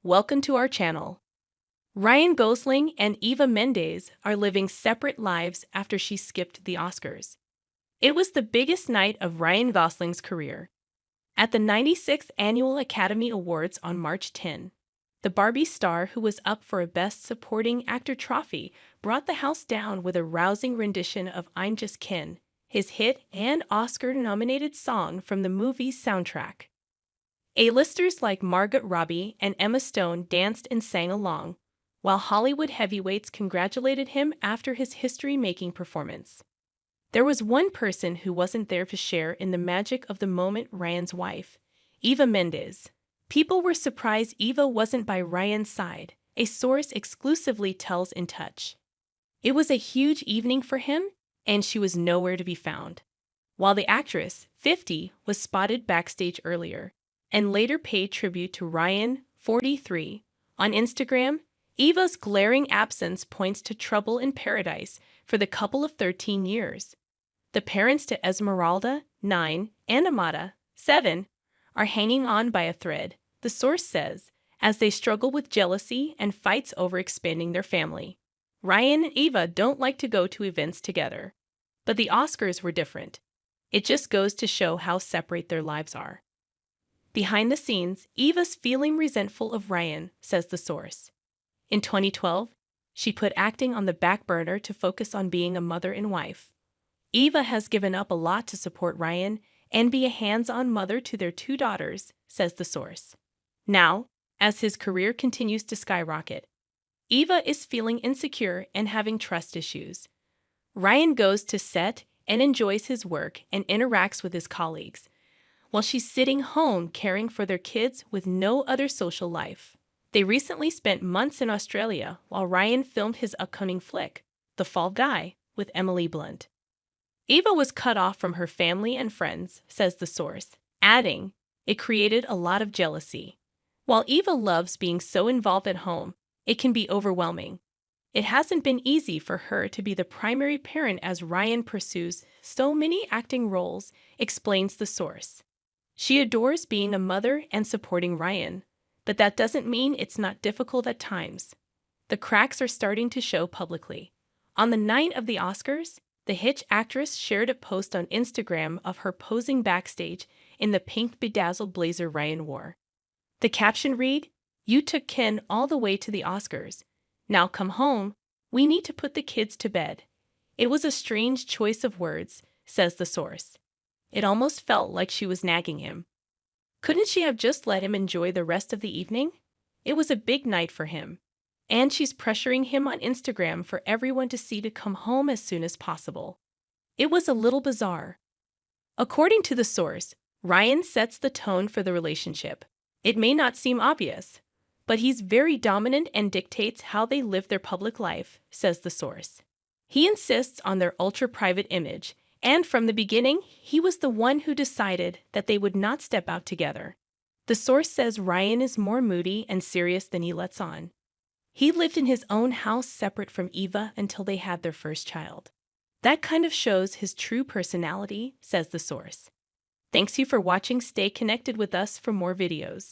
welcome to our channel. Ryan Gosling and Eva Mendes are living separate lives after she skipped the Oscars. It was the biggest night of Ryan Gosling's career. At the 96th Annual Academy Awards on March 10, the Barbie star who was up for a Best Supporting Actor trophy brought the house down with a rousing rendition of I'm Just Ken, his hit and Oscar-nominated song from the movie's soundtrack. A-listers like Margot Robbie and Emma Stone danced and sang along, while Hollywood heavyweights congratulated him after his history-making performance. There was one person who wasn't there to share in the magic of the moment: Ryan's wife, Eva Mendes. People were surprised Eva wasn't by Ryan's side, a source exclusively tells In Touch. It was a huge evening for him, and she was nowhere to be found. While the actress, 50, was spotted backstage earlier, and later paid tribute to Ryan, 43, on Instagram, Eva's glaring absence points to trouble in paradise for the couple of 13 years. The parents to Esmeralda, 9, and Amada, 7, are hanging on by a thread, the source says, as they struggle with jealousy and fights over expanding their family. Ryan and Eva don't like to go to events together, but the Oscars were different. It just goes to show how separate their lives are. Behind the scenes, Eva's feeling resentful of Ryan, says the source. In 2012, she put acting on the back burner to focus on being a mother and wife. Eva has given up a lot to support Ryan and be a hands-on mother to their 2 daughters, says the source. Now, as his career continues to skyrocket, Eva is feeling insecure and having trust issues. Ryan goes to set and enjoys his work and interacts with his colleagues, while she's sitting home caring for their kids with no other social life. They recently spent months in Australia while Ryan filmed his upcoming flick, The Fall Guy, with Emily Blunt. Eva was cut off from her family and friends, says the source, adding, it created a lot of jealousy. While Eva loves being so involved at home, it can be overwhelming. It hasn't been easy for her to be the primary parent as Ryan pursues so many acting roles, explains the source. She adores being a mother and supporting Ryan, but that doesn't mean it's not difficult at times. The cracks are starting to show publicly. On the night of the Oscars, the Hitch actress shared a post on Instagram of her posing backstage in the pink bedazzled blazer Ryan wore. The caption read, "You took Ken all the way to the Oscars. Now come home. We need to put the kids to bed." It was a strange choice of words, says the source. It almost felt like she was nagging him. Couldn't she have just let him enjoy the rest of the evening? It was a big night for him, and she's pressuring him on Instagram for everyone to see to come home as soon as possible. It was a little bizarre. According to the source, Ryan sets the tone for the relationship. It may not seem obvious, but he's very dominant and dictates how they live their public life, says the source. He insists on their ultra-private image, and from the beginning, he was the one who decided that they would not step out together. The source says Ryan is more moody and serious than he lets on. He lived in his own house separate from Eva until they had their first child. That kind of shows his true personality, says the source. Thanks you for watching. Stay connected with us for more videos.